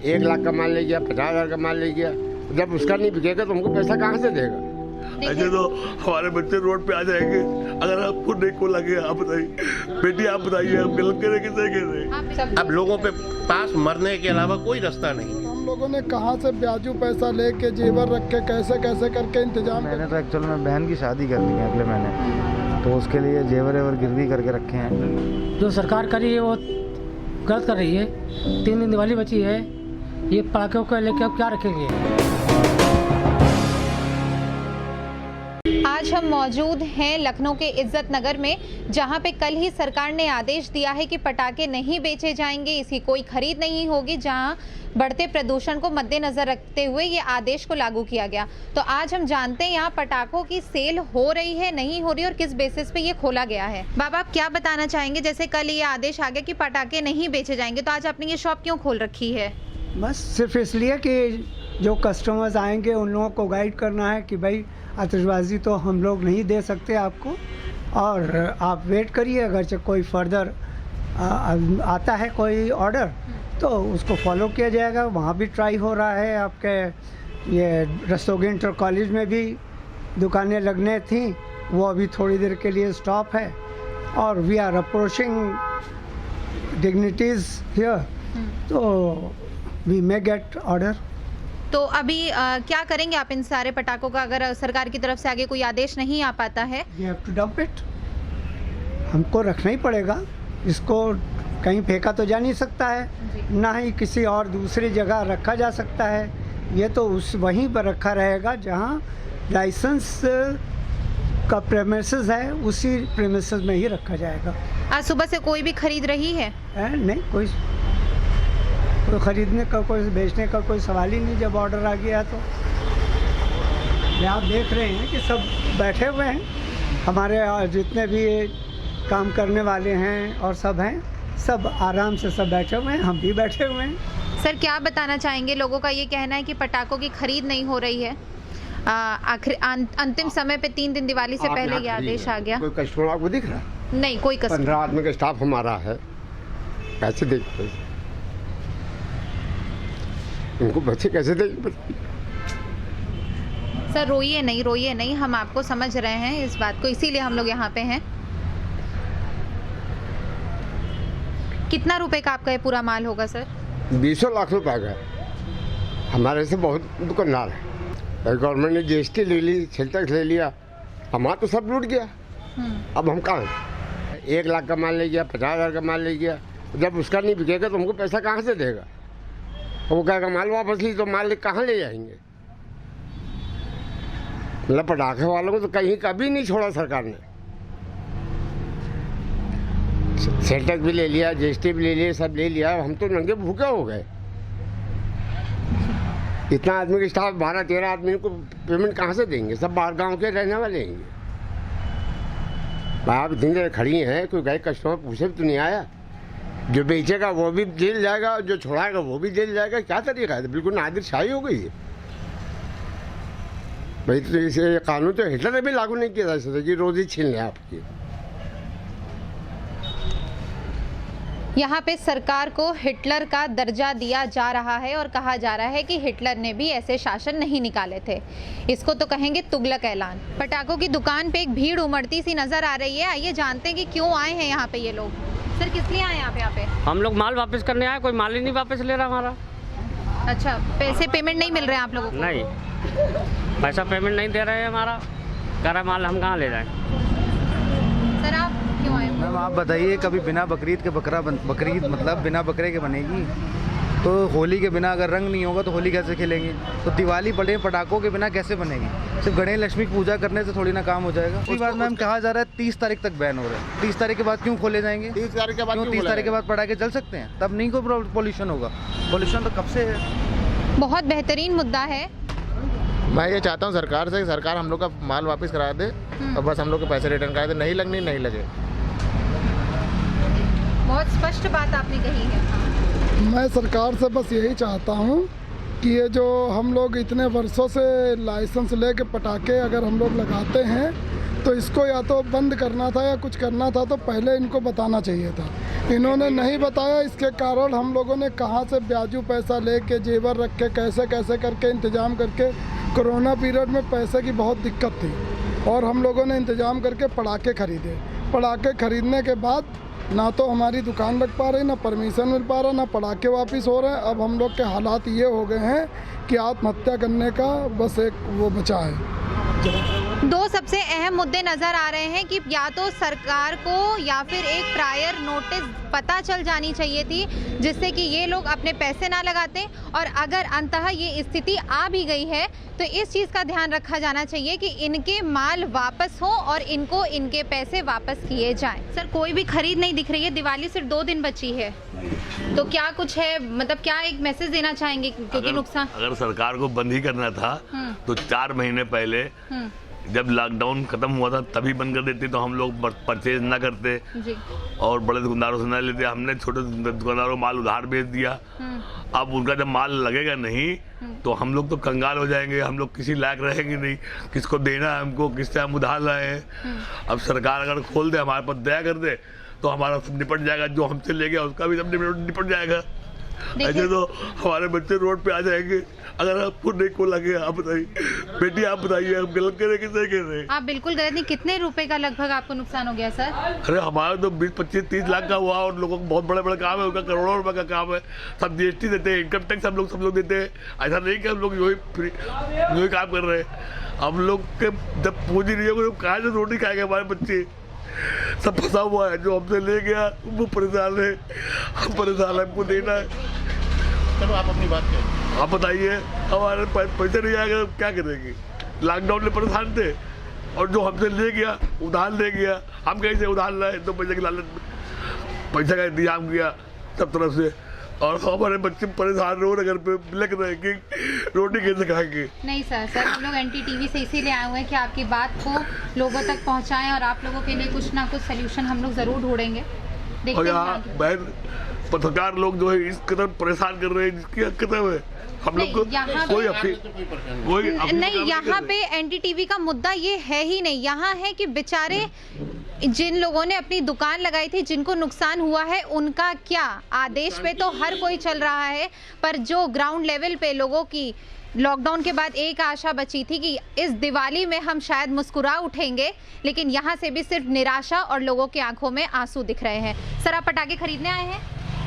1 लाख का माल ले गया, 50,000 का माल ले गया, जब उसका नहीं बिकेगा तो हमको पैसा कहाँ से देगा? ऐसे तो हमारे बच्चे रोड पे आ जाएंगे अगर आपको नहीं को लगे। आप बताइए बेटी, आप बताइए हम गलत करें कैसे? अब लोगों पे पास मरने के अलावा कोई रास्ता नहीं। हम लोगों ने कहाँ से ब्याजू पैसा लेके जेवर रख के कैसे कैसे करके इंतजाम। मैंने तो एक्चुअल में बहन की शादी करनी है अगले महीने, तो उसके लिए जेवर एवर गिरवी करके रखे हैं। जो सरकार कर रही है वो गलत कर रही है। 3 दिन दिवाली बची है, ये पटाखों को लेके अब क्या रखेंगे? आज हम मौजूद हैं लखनऊ के इज्जत नगर में, जहां पे कल ही सरकार ने आदेश दिया है कि पटाखे नहीं बेचे जाएंगे, इसकी कोई खरीद नहीं होगी, जहां बढ़ते प्रदूषण को मद्देनजर रखते हुए ये आदेश को लागू किया गया। तो आज हम जानते हैं यहाँ पटाखों की सेल हो रही है, नहीं हो रही, और किस बेसिस पे ये खोला गया है। बाबा, आप क्या बताना चाहेंगे? जैसे कल ये आदेश आ गया कि पटाखे नहीं बेचे जाएंगे, तो आज आपने ये शॉप क्यों खोल रखी है? बस सिर्फ इसलिए कि जो कस्टमर्स आएंगे उन लोगों को गाइड करना है कि भाई आतिशबाजी तो हम लोग नहीं दे सकते आपको, और आप वेट करिए, अगर कोई फर्दर आता है कोई ऑर्डर तो उसको फॉलो किया जाएगा। वहाँ भी ट्राई हो रहा है, आपके ये रस्तोगी इंटर कॉलेज में भी दुकानें लगने थी, वो अभी थोड़ी देर के लिए स्टॉप है, और we are approaching dignities here, तो वी मे गेट ऑर्डर। तो अभी क्या करेंगे आप इन सारे पटाखों का, अगर सरकार की तरफ से आगे कोई आदेश नहीं आ पाता है? We have to dump it, हमको रखना ही पड़ेगा इसको, कहीं फेंका तो जा नहीं सकता है, ना ही किसी और दूसरी जगह रखा जा सकता है, ये तो उस वहीं पर रखा रहेगा जहाँ लाइसेंस का प्रेमिसेस है, उसी प्रेमिसेस में ही रखा जाएगा। आज सुबह से कोई भी खरीद रही है? नहीं, कोई खरीदने का, कोई बेचने का कोई सवाल ही नहीं। जब ऑर्डर आ गया तो ये आप देख रहे हैं कि सब बैठे हुए हैं, हमारे जितने भी काम करने वाले हैं और सब हैं, सब आराम से सब बैठे हुए हैं, हम भी बैठे हुए हैं। सर, क्या बताना चाहेंगे? लोगों का ये कहना है कि पटाखों की खरीद नहीं हो रही है, आखिर अंतिम समय पे 3 दिन दिवाली से पहले ये आदेश आ गया। कोई कस्टमर आपको दिख रहा? नहीं, कोई कस्टमर। 15 आदमी का स्टाफ हमारा है, कैसे देख, उनको बच्चे कैसे देख? सर रोइए नहीं, हम आपको समझ रहे हैं इस बात को, इसीलिए हम लोग यहाँ पे हैं। कितना रुपए का आपका ये पूरा माल होगा सर? 20 लाख रुपए का। हमारे से बहुत दुकानदार है, गवर्नमेंट ने GST ले ली, सेल टैक्स ले लिया, हमारा तो सब लूट गया। अब हम कहाँ? 1 लाख का माल ले गया, 50,000 का माल ले गया, जब उसका नहीं बिकेगा तो हमको पैसा कहाँ से देगा? वो कहेगा माल वापस ली, तो माल कहाँ ले जाएंगे? मतलब पटाखे वालों को तो कहीं कभी नहीं छोड़ा सरकार ने, सेल टैक्स भी ले लिया, GST भी ले लिया, सब ले लिया, हम तो नंगे भूखे हो गए। इतना आदमी का स्टाफ, 12-13 आदमी को पेमेंट कहाँ से देंगे? सब बाहर गांव के रहने वाले हैं। आप इतनी देर खड़ी हैं, कोई गए कस्टमर पूछे तो नहीं आया? जो बेचेगा वो भी जेल जाएगा, जो छोड़ाएगा वो भी जेल जाएगा, क्या तरीका है? बिल्कुल नादिरशाही हो गई है भाई। तो इसे कानून तो हिटलर ने भी लागू नहीं किया जा सकता कि रोजी छीन लें आपकी। यहाँ पे सरकार को हिटलर का दर्जा दिया जा रहा है और कहा जा रहा है कि हिटलर ने भी ऐसे शासन नहीं निकाले थे। इसको तो कहेंगे तुगलक ऐलान। पटाखों की दुकान पे एक भीड़ उमड़ती सी नजर आ रही है। आइए जानते हैं कि क्यों आए हैं यहाँ पे ये लोग। सर, किस लिए आए यहाँ पे? हम लोग माल वापस करने आए, कोई माल ही नहीं वापस ले रहा हमारा। अच्छा, पैसे पेमेंट नहीं मिल रहे हैं आप लोगों को? नहीं, पैसा पेमेंट नहीं दे रहे हैं हमारा, कह रहा माल हम कहाँ ले जाएं। सर, आप क्यों आए? मैम आप बताइए, कभी बिना बकरीद के बकरीद मतलब बिना बकरे के बनेगी? तो होली के बिना अगर रंग नहीं होगा तो होली कैसे खेलेंगे? तो दिवाली बड़े पटाखों के बिना कैसे बनेगी? सिर्फ गणेश लक्ष्मी की पूजा करने से थोड़ी ना काम हो जाएगा। उसके बाद मैम कहा जा रहा है 30 तारीख तक बैन हो रहा है। 30 तारीख के बाद क्यों खोले जाएंगे? 30 तारीख के बाद 30 तारीख के बाद पटाखे चल सकते हैं? तब नहीं कोई पोल्यूशन होगा। पोल्यूशन तो कब से है। बहुत बेहतरीन मुद्दा है। मैं ये चाहता हूँ सरकार से, सरकार हम लोग का माल वापस करा दे और बस हम लोग के पैसे रिटर्न करा दे। नहीं लगनी नहीं लगे। बहुत स्पष्ट बात आपने कही है। मैं सरकार से बस यही चाहता हूँ कि ये जो हम लोग इतने वर्षों से लाइसेंस लेके पटाखे अगर हम लोग लगाते हैं तो इसको या तो बंद करना था या कुछ करना था, तो पहले इनको बताना चाहिए था। इन्होंने नहीं बताया, इसके कारण हम लोगों ने कहाँ से ब्याजू पैसा लेके जेवर रख के कैसे कैसे करके इंतज़ाम करके, कोरोना पीरियड में पैसे की बहुत दिक्कत थी और हम लोगों ने इंतज़ाम करके पटाखे खरीदे। पटाखे खरीदने के बाद ना तो हमारी दुकान लग पा रही, ना परमिशन मिल पा रहा, ना पटाखे वापस हो रहे हैं। अब हम लोग के हालात ये हो गए हैं कि आत्महत्या करने का बस एक वो बचा है। दो सबसे अहम मुद्दे नजर आ रहे हैं कि या तो सरकार को या फिर एक प्रायर नोटिस पता चल जानी चाहिए थी जिससे कि ये लोग अपने पैसे ना लगाते, और अगर अंततः ये स्थिति आ भी गई है तो इस चीज़ का ध्यान रखा जाना चाहिए कि इनके माल वापस हो और इनको इनके पैसे वापस किए जाएं। सर, कोई भी खरीद नहीं दिख रही है, दिवाली सिर्फ 2 दिन बची है, तो क्या कुछ है, मतलब क्या एक मैसेज देना चाहेंगे? क्योंकि नुकसान अगर सरकार को बंद ही करना था तो 4 महीने पहले जब लॉकडाउन खत्म हुआ था तभी बंद कर देते, तो हम लोग परचेज ना करते जी। और बड़े दुकानदारों से ना लेते। हमने छोटे दुकानदारों को माल उधार बेच दिया। अब उनका जब माल लगेगा नहीं तो हम लोग तो कंगाल हो जाएंगे, हम लोग किसी लायक रहेंगे नहीं, किसको देना है हमको, किससे हम उधार लाए हैं। अब सरकार अगर खोल दे, हमारे पास दया कर दे तो हमारा सब निपट जाएगा, जो हमसे ले गया उसका भी सब निपट जाएगा। ऐसे तो हमारे बच्चे रोड पे आ जाएंगे अगर आपको नहीं को लगे। आप बताइए बेटी, आप बताइए हम गलत करें कि सही कर रहे हैं? आप बिल्कुल गलत नहीं। कितने रुपए का लगभग आपको नुकसान हो गया सर? अरे हमारा तो 20, 25, 30 लाख का हुआ और लोगों को बहुत बड़े बड़े काम है, उनका करोड़ों रुपए का काम है। सब GST देते हैं, इनकम टैक्स सब लोग देते हैं। ऐसा नहीं कि हम लोग यही काम कर रहे हैं। हम लोग के जब पूंजी नहीं होगी तो कहाँ से रोटी खाएंगे हमारे बच्चे? सब फंसा हुआ है, जो हमसे ले गया वो परेशान है, हम परेशान है, हमको देना है। चलो आप अपनी बात करें, आप बताइए, हमारे पैसे नहीं आएगा तो क्या करेंगे? लॉकडाउन में परेशान थे और जो हमसे ले गया उधार ले गया, हम कहीं से उधार लाए 2 पैसे की लालच में, पैसा का इंतजाम किया सब तरफ से, और हमारे बच्चे परेशान रो रहे, घर पे लग रहे कि रोटी कैसे खाएंगे। नहीं सर, हम लोग NTTV से इसीलिए आए हुए हैं कि आपकी बात को लोगों तक पहुंचाएं और आप लोगों के लिए कुछ ना कुछ सलूशन हम लोग जरूर ढूंढेंगे। और यहाँ बहन पत्रकार लोग जो है इस कदर परेशान कर रहे हैं जिसकी हकीकत है हम लोग को कोई नहीं। यहाँ पे NTTV का मुद्दा ये है ही नहीं। यहाँ है कि बेचारे जिन लोगों ने अपनी दुकान लगाई थी, जिनको नुकसान हुआ है, उनका क्या? आदेश पे तो हर कोई चल रहा है, पर जो ग्राउंड लेवल पे लोगों की लॉकडाउन के बाद एक आशा बची थी कि इस दिवाली में हम शायद मुस्कुरा उठेंगे, लेकिन यहाँ से भी सिर्फ निराशा और लोगों की आंखों में आंसू दिख रहे हैं। सर, आप पटाखे खरीदने आए हैं?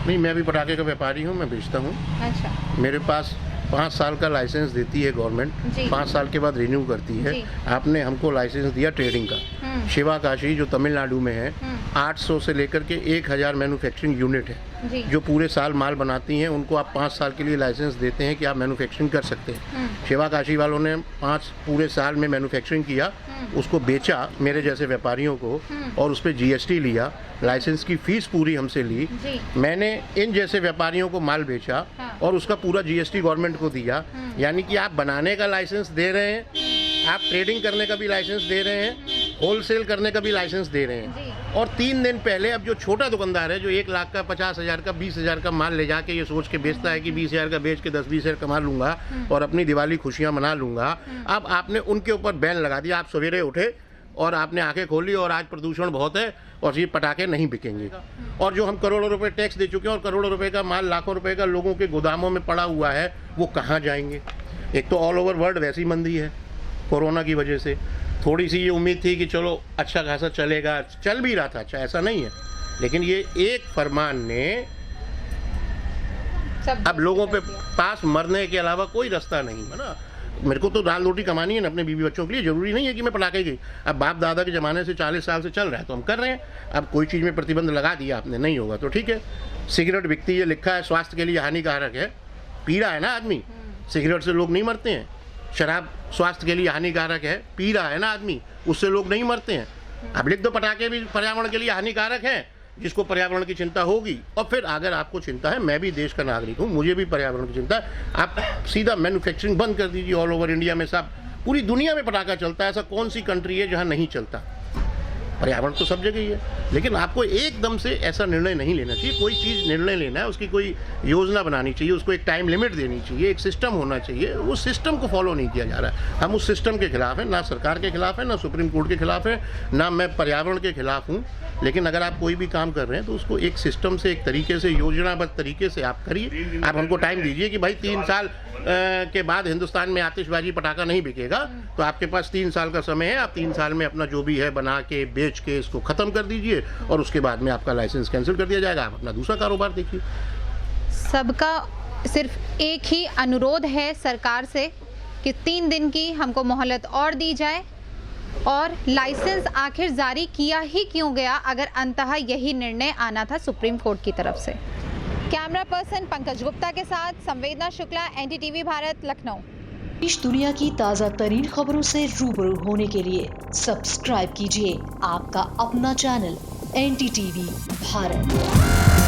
नहीं, मैं भी पटाखे का व्यापारी हूँ, मैं बेचता हूँ। अच्छा। मेरे पास 5 साल का लाइसेंस देती है गवर्नमेंट, 5 साल के बाद रिन्यू करती है। आपने हमको लाइसेंस दिया ट्रेडिंग का। शिवा काशी जो तमिलनाडु में है, 800 से लेकर के 1000 मैन्युफैक्चरिंग यूनिट है जो पूरे साल माल बनाती हैं। उनको आप 5 साल के लिए लाइसेंस देते हैं कि आप मैन्युफैक्चरिंग कर सकते हैं। शिवा काशी वालों ने 5 पूरे साल में मैन्युफैक्चरिंग किया, उसको बेचा मेरे जैसे व्यापारियों को, और उस पर GST लिया, लाइसेंस की फीस पूरी हमसे ली। मैंने इन जैसे व्यापारियों को माल बेचा और उसका पूरा GST गवर्नमेंट को दिया। यानी कि आप बनाने का लाइसेंस दे रहे हैं, आप ट्रेडिंग करने का भी लाइसेंस दे रहे हैं, होलसेल करने का भी लाइसेंस दे रहे हैं। और 3 दिन पहले अब जो छोटा दुकानदार है जो 1 लाख का, 50,000 का, 20,000 का माल ले जाके ये सोच के बेचता है कि 20,000 का बेच के 10-20,000 कमा लूंगा और अपनी दिवाली खुशियां मना लूंगा, अब आपने उनके ऊपर बैन लगा दिया। आप सवेरे उठे और आपने आंखें खोली और आज प्रदूषण बहुत है और ये पटाखे नहीं बिकेंगे। और जो हम करोड़ों रुपए टैक्स दे चुके हैं और करोड़ों रुपए का माल, लाखों रुपए का लोगों के गोदामों में पड़ा हुआ है, वो कहाँ जाएंगे? एक तो ऑल ओवर वर्ल्ड वैसी मंदी है कोरोना की वजह से। थोड़ी सी ये उम्मीद थी कि चलो अच्छा खासा चलेगा, चल भी रहा था, अच्छा ऐसा नहीं है, लेकिन ये एक फरमान ने अब लोगों पे पास मरने के अलावा कोई रास्ता नहीं है ना। मेरे को तो दाल रोटी कमानी है ना अपने बीवी बच्चों के लिए, जरूरी नहीं है कि मैं पटाखे की। अब बाप दादा के ज़माने से 40 साल से चल रहा है तो हम कर रहे हैं। अब कोई चीज़ में प्रतिबंध लगा दिया आपने, नहीं होगा तो ठीक है। सिगरेट बिकती है, लिखा है स्वास्थ्य के लिए हानिकारक है, पी रहा है ना आदमी, सिगरेट से लोग नहीं मरते हैं। शराब स्वास्थ्य के लिए हानिकारक है, पी रहा है ना आदमी, उससे लोग नहीं मरते हैं। अब लिख दो पटाखे भी पर्यावरण के लिए हानिकारक है, जिसको पर्यावरण की चिंता होगी। और फिर अगर आपको चिंता है, मैं भी देश का नागरिक हूँ, मुझे भी पर्यावरण की चिंता है, आप सीधा मैन्युफैक्चरिंग बंद कर दीजिए। ऑल ओवर इंडिया में सब, पूरी दुनिया में पटाखा चलता है, ऐसा कौन सी कंट्री है जहाँ नहीं चलता? पर्यावरण तो सब जगह ही है, लेकिन आपको एकदम से ऐसा निर्णय नहीं लेना चाहिए। कोई चीज़ निर्णय लेना है, उसकी कोई योजना बनानी चाहिए, उसको एक टाइम लिमिट देनी चाहिए, एक सिस्टम होना चाहिए। उस सिस्टम को फॉलो नहीं किया जा रहा है। हम उस सिस्टम के खिलाफ हैं, ना सरकार के खिलाफ है, ना सुप्रीम कोर्ट के खिलाफ है, ना मैं पर्यावरण के खिलाफ हूँ। लेकिन अगर आप कोई भी काम कर रहे हैं तो उसको एक सिस्टम से, एक तरीके से, योजनाबद्ध तरीके से आप करिए। आप हमको टाइम दीजिए कि भाई 3 साल के बाद हिंदुस्तान में आतिशबाजी पटाखा नहीं बिकेगा, तो आपके पास 3 साल का समय है। आप 3 साल में अपना जो भी है बना के, बेच के इसको ख़त्म कर दीजिए और उसके बाद में आपका लाइसेंस कैंसिल कर दिया जाएगा। आप अपना दूसरा कारोबार देखिए। सबका सिर्फ एक ही अनुरोध है सरकार से कि 3 दिन की हमको मोहलत और दी जाए, और लाइसेंस आखिर जारी किया ही क्यों गया अगर अंततः यही निर्णय आना था सुप्रीम कोर्ट की तरफ से। कैमरा पर्सन पंकज गुप्ता के साथ संवेदना शुक्ला, NDTV भारत, लखनऊ। देश दुनिया की ताज़ा तरीन खबरों से रूबरू होने के लिए सब्सक्राइब कीजिए आपका अपना चैनल NDTV भारत।